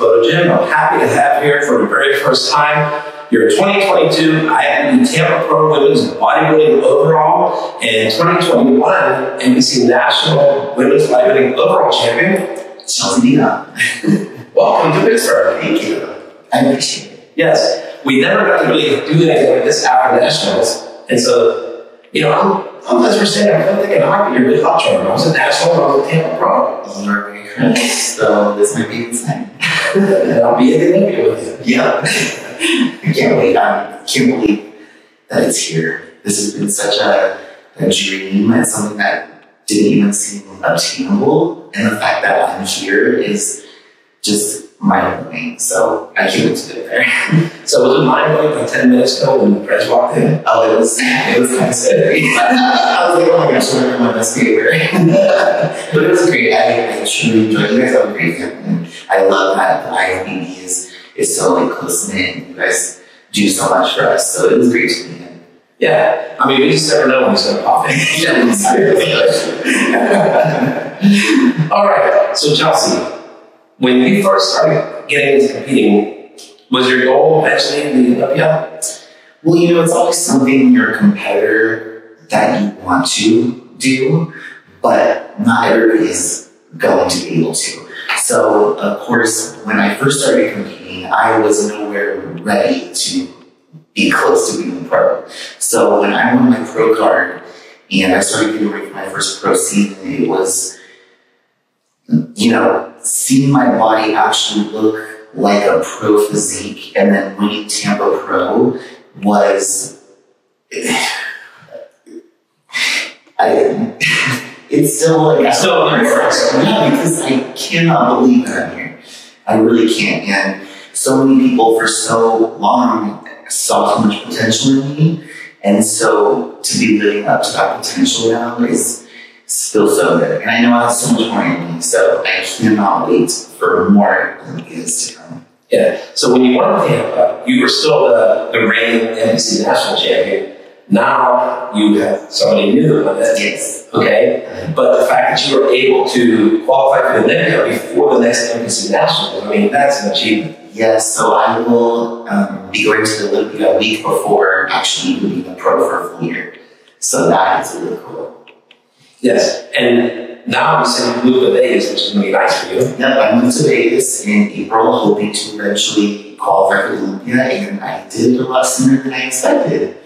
Photo Gym. I'm happy to have here for the very first time your 2022 IFBB Tampa Pro Women's Bodybuilding Overall and 2021 NPC National Women's Bodybuilding Overall Champion, Dion. Welcome to Pittsburgh. Thank you. I appreciate it. Yes, we never got to really do anything like this after Nationals. And so, you know, I'm as we're saying, I'm thinking, I might be your good luck charm. I was a National, I was a Tampa Pro. You are very correct. So this might be insane. And I'll be in the Olympia with you. Yeah. I can't wait. I can't believe that it's here. This has been such a dream and something that didn't even seem obtainable. And the fact that I'm here is just mind-blowing. So I can't wait to get there. So was it mind-blowing like 10 minutes ago when the press walked in? Oh, it was kind of scary. I was like, oh my gosh, I'm wearing my best favorite. But it was great. I truly enjoyed it. You guys have a great family. I love that the IFBB is so like close-knit and you guys do so much for us. So it was great to meet him. Yeah. I mean, we just never know when he's going to pop in. All right. So Chelsea, when you first started getting into competing, was your goal eventually in the Olympia? Well, you know, it's always something you're a competitor that you want to do, but not everybody is going to be able to. So, of course, when I first started competing, I was nowhere ready to be close to being a pro. So when I won my pro card and I started getting ready for my first pro season, it was, you know, seeing my body actually look like a pro physique and then winning Tampa Pro was, it's still like, still yeah, because I cannot believe that I'm here. I really can't. And so many people for so long saw so much potential in me. And so to be living up to that potential now is still so good. And I know I have so much more in me, so I cannot wait for more Olympias to come. Yeah. So when you won Tampa, you were still the reigning NPC national champion. Now you have somebody new to win it. Yes. Okay. But the fact that you were able to qualify for the Olympia before the next NPC nationals, I mean, that's an achievement. Yes. So I will be going to the Olympia a week before actually being a pro for a full year. So that is really cool. Yes. And now you said you moved to Vegas, which is going to be nice for you. Yep. I moved to Vegas in April, hoping to eventually qualify for the Olympia, and I did a lot sooner than I expected.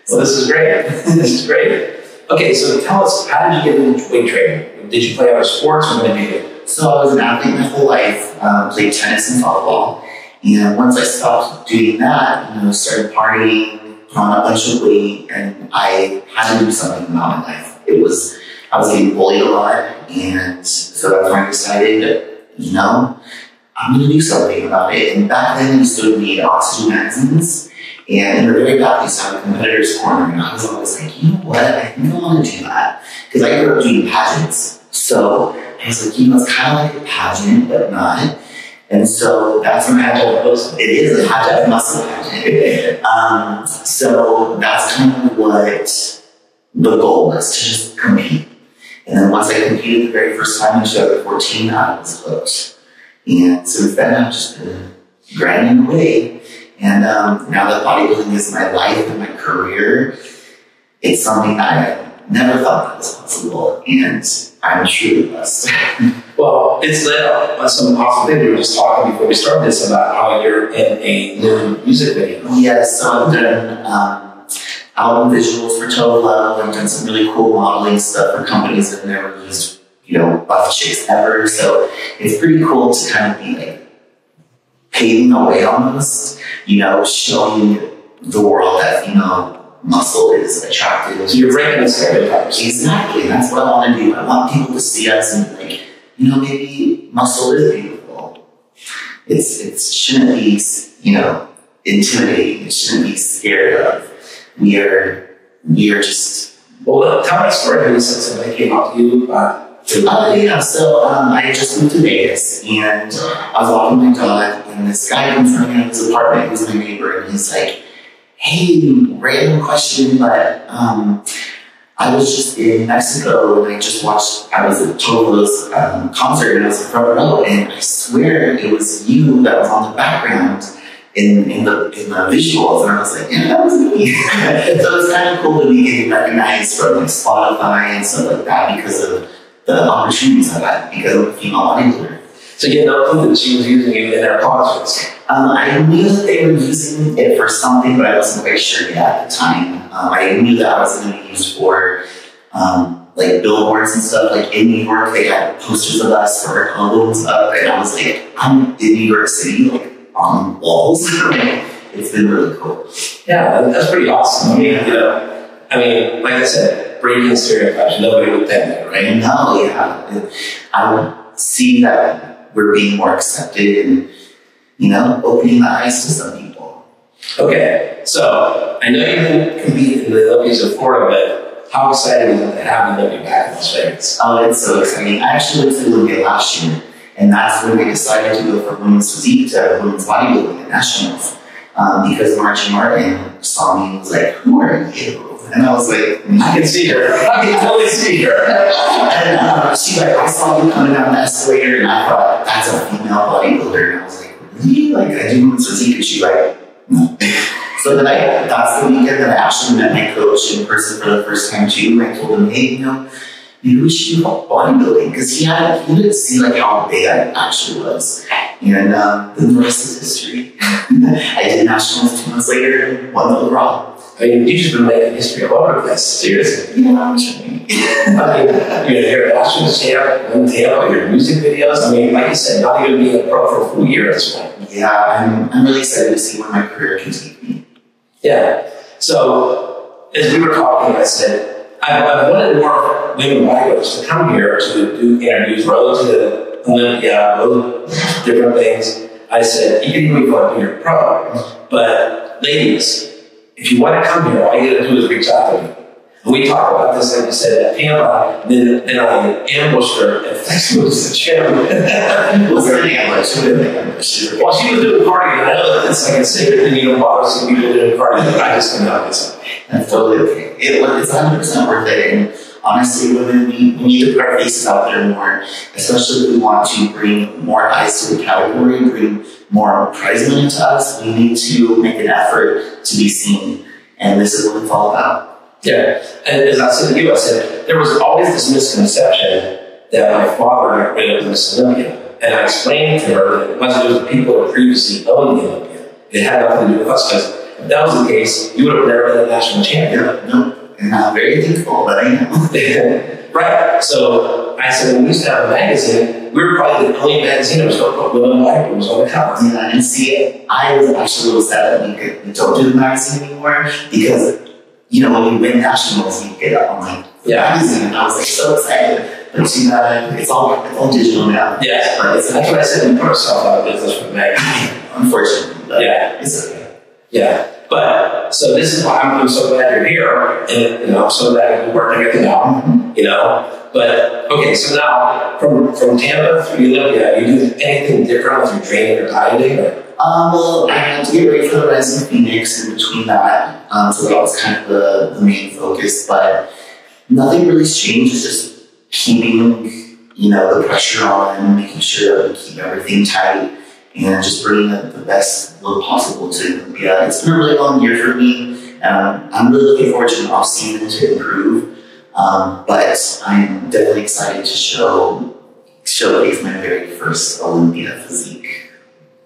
Well, this is great. This is great. Okay, so tell us, how did you get into weight training? Did you play other sports or what did you do? So I was an athlete my whole life, played tennis and volleyball. And once I stopped doing that, you know, started partying, put on a bunch of weight, and I had to do something about my life. I was getting bullied a lot, and so that's when I decided that, you know, I'm going to do something about it. And back then, you still need oxygen magazines. And they're very badly sounding competitors' corner. And I was always like, you know what? I think I want to do that. Because I grew up doing pageants. So I was like, you know, it's kind of like a pageant, but not. And so that's when it is a pageant, muscle pageant. So that's kind of what the goal was, to just compete. And then once I competed the very first time in 2014, I was hooked. And since then, I've just been grinding away. And now that bodybuilding is my life and my career, it's something that I never thought that was possible. And I'm truly blessed. Well, it's lit up on some awesome things. We were just talking before we started this about how you're in a new music video. Yes, so I've done album visuals for Toe Love. I've done some really cool modeling stuff for companies that have never used, you know, buff chicks ever. So it's pretty cool to kind of be like paving the way almost, you know, showing the world that female muscle is attractive. So you're breaking the stereotypes. Exactly. That's what I want to do. I want people to see us and like, you know, maybe muscle is beautiful. It shouldn't be, you know, intimidating. It shouldn't be scared of. We are just. Well, tell my story. You said something came up to you. Yeah, so I just moved to Vegas and I was walking my dog and this guy comes running out of his apartment, who's my neighbor, and he's like, hey, random question, but I was just in Mexico and I was at Cholo's concert and I was in front row, and I swear it was you that was on the background in the visuals, and I was like, yeah, that was me. So it's kind of cool to be getting recognized from like Spotify and stuff like that because of the opportunities I got because I'm a female bodybuilder. So you had no clue that she was using it in their concerts? I knew that they were using it for something, but I wasn't quite sure yet at the time. I knew that I was going to be used for like billboards and stuff. Like in New York, they had posters of us for our albums up, and I was like, I'm in New York City, like on walls. It's been really cool. Yeah, that's pretty awesome. I mean, like I said, breaking stereotypes. Nobody would think that, right? No, yeah. I would see that we're being more accepted and, opening the eyes to some people. Okay, so I know you didn't compete in the Olympics in Florida, but how exciting is it to have you back in Las Vegas? Oh, it's so exciting. I actually went to Olympia last year, and that's when we decided to go from women's physique to women's bodybuilding at nationals. Because Martin saw me and was like, "Who are you?" And I was like, I can see her. I can totally see her. And she's like, "I saw you coming down the escalator," and I thought, that's a female bodybuilder. And I was like, really? Like, I do women's physique? And she's like, no. So that's the weekend that I actually met my coach in person for the first time too. I told him, hey, maybe we should do bodybuilding, because he didn't see like how big I actually was. And then the rest is history. I did nationals 2 months later and won the overall. I mean, you've just been making history all over the place. Seriously. Yeah, I'm trying. You're a national champ in Tampa, your music videos. I mean, like you said, not even being a pro for a full year at this point. Yeah, I'm really excited to see where my career can take me. Yeah. So, as we were talking, I said, I wanted more women bodybuilders to come here to do interviews, road to Olympia, road different things. I said, you can even go and be your pro, but ladies, if you want to come here, all you got to do is reach out to me. And we talked about this, like you said, at Tampa, then I ambushed her and flexed moves to the gym. Was there an ambush? Well, she was doing cardio, and I know that it's like a secret thing, you don't bother seeing people doing cardio, but I just couldn't help it. That's totally okay. It's 100% worth it. And honestly, women, we need to put our faces out there more, especially if we want to bring more eyes to the category, bring more prize money to us. We need to make an effort to be seen. And this is what it's all about. Yeah. And as I said to you, I said, there was always this misconception that my father got rid of Miss Olympia. And I explained to her that it wasn't just people who previously owned the Olympia. It had nothing to do with us, because if that was the case, you would have never been a national champion. No. And I'm very thankful, but I know. Right. So I said, when we used to have a magazine, we were probably the only magazine that was going to put women bodybuilders on the cover. Yeah, and see, I was actually a little sad that we don't do the magazine anymore, because, when you win nationals, you get on like the magazine, and I was like so excited. But it's all digital now. Yeah, that's what I said. We put ourselves out of business for the magazine. Unfortunately, but it's okay. Yeah. But, so this is why I'm so glad you're here, and, I'm so glad we're working together now, But, okay, so now, from Tampa through Olympia, you do anything different with your training or dieting? Or? Well, I had to get ready for the rise in Phoenix in between that, so that was kind of the main focus, but nothing really changed. It's just keeping, the pressure on, making sure that we keep everything tight, and just bringing the best look possible to Olympia. It's been a really long year for me. I'm really looking forward to an off season to improve, but I'm definitely excited to showcase my very first Olympia physique.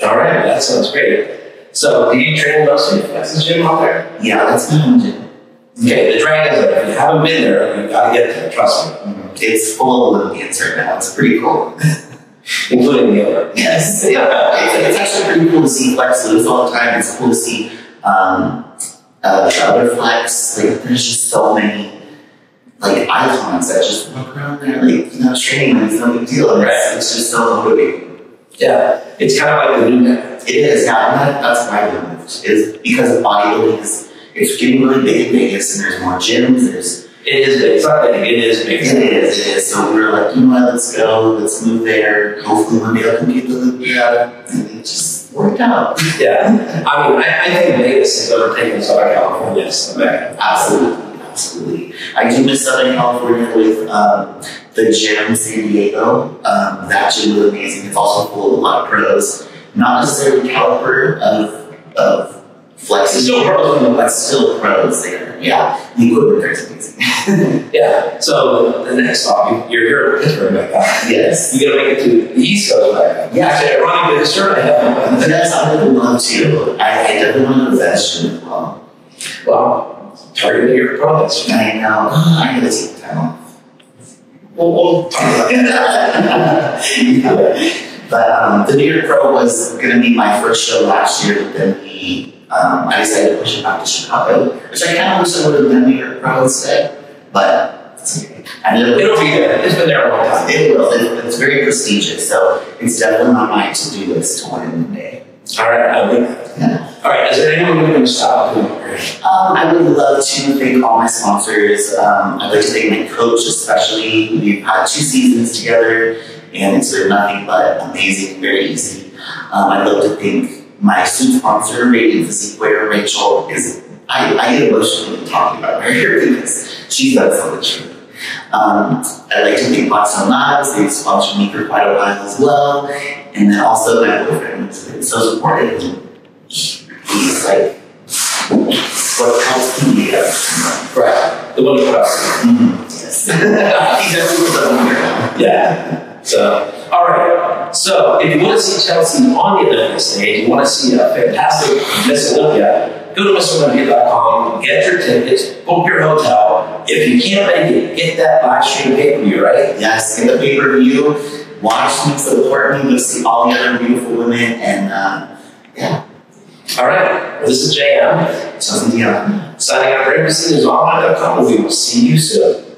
All right, that sounds great. So, do you train mostly at the gym out there? Yeah, that's my home gym. Okay, the Dragon's there. If you haven't been there, you've got to get there. Trust me. It's full of Olympians right now. It's pretty cool. Including the owner. Yes. Yeah. It's actually pretty cool to see flex moves all the time. It's cool to see other flex. Like, there's just so many icons that just walk around there, training, it's no big deal. It's just so motivating. Yeah, it's kind of like the new method. It is. Yeah, that's why we moved. Is because bodybuilding it's getting really big in Vegas, and there's more gyms. It is big. It's not big. It is big. It is. So we were like, let's go. Let's move there. Hopefully one day I'll compete with Olympia. And it just worked out. Yeah. I mean, I think Vegas is overtaking Southern California. Absolutely. absolutely. I do miss Southern California with the gym in San Diego. That gym was amazing. It's also full of a lot of pros. Not necessarily caliber of flexing. Still pros, but still pros there. Yeah, the equipment there is amazing. Yeah. So the next stop, you're here in Pittsburgh, like that. Yes. You got to make it to the East Coast, like that. Yeah. Actually, ironically, the shirt I have. Yes, I would love to. I definitely want to go to that gym as well. Well, targeting your products. I know. I gotta take the time off. We'll talk about that. Yeah. But the New York Pro was going to be my first show last year, but then I decided to push it back to Chicago, which I kind of wish I would have done New York Pro instead, but it's okay. It'll be there. It's been there a long time. It will. It's very prestigious, so it's definitely on my to-do list to win one day. All right, I like that. Yeah. All right, is there anyone you're going to stop doing? I would love to thank all my sponsors. I'd like to thank my coach especially. We've had 2 seasons together, and it's been nothing but amazing, very easy. I'd love to thank my suit sponsor, Radiant Physique Wear, Rachel. I get emotional when talking about her because she's done so much for me. I'd like to thank Boston Labs. They've sponsored me for quite a while as well. And then also my boyfriend has been so supportive. He's like what helps me together. Right. The one who helps. Yes. He's everywhere now. Yeah. So, all right. So, if you want to see Chelsea on the Olympia stage, you want to see a fantastic Miss Olympia, go to MissOlympia.com, get your tickets, book your hotel. If you can't make it, get that live stream pay-per-view, right? Yes, get the pay-per-view, watch me, support me, go see all the other beautiful women, and yeah. All right. Well, this is JM. So, Dion. Signing out for NPC News Online.com. We will see you soon.